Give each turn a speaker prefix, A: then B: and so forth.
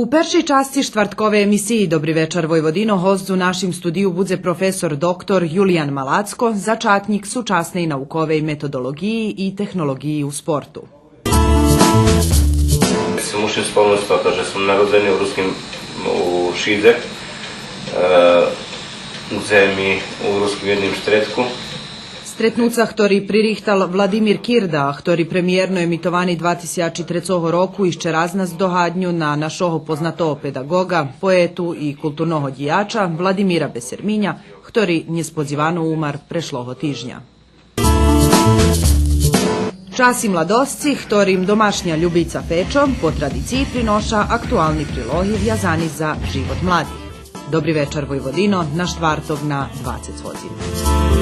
A: U peršej časti štvrtkove emisiji Dobri večer Vojvodino host u našim studiju bude profesor dr. Julijan Malacko, začetnik sučasnej naukovej metodologiji i tehnologiji u sportu.
B: Muszę wspomnieć to, że są narodzeni u Šidze, u zemlji u ruskim jednim štretku.
A: Stretnuca, ktorý pririhtal Vladimir Kirda, ktorý premiérno emitovani 2003 roku išće raznas dohadnju na našoho poznatoho pedagoga, poetu i kulturnoho dijača Vladimira Beserminja, ktorý nespodzivano umar prešloho tižnja. Časi mladosci, ktorým domašnja Ljubica Pečo po tradiciji prinoša aktualni prilohi vjazani za život mladih. Dobri večer Vojvodino, na štvartog na 20 hodina.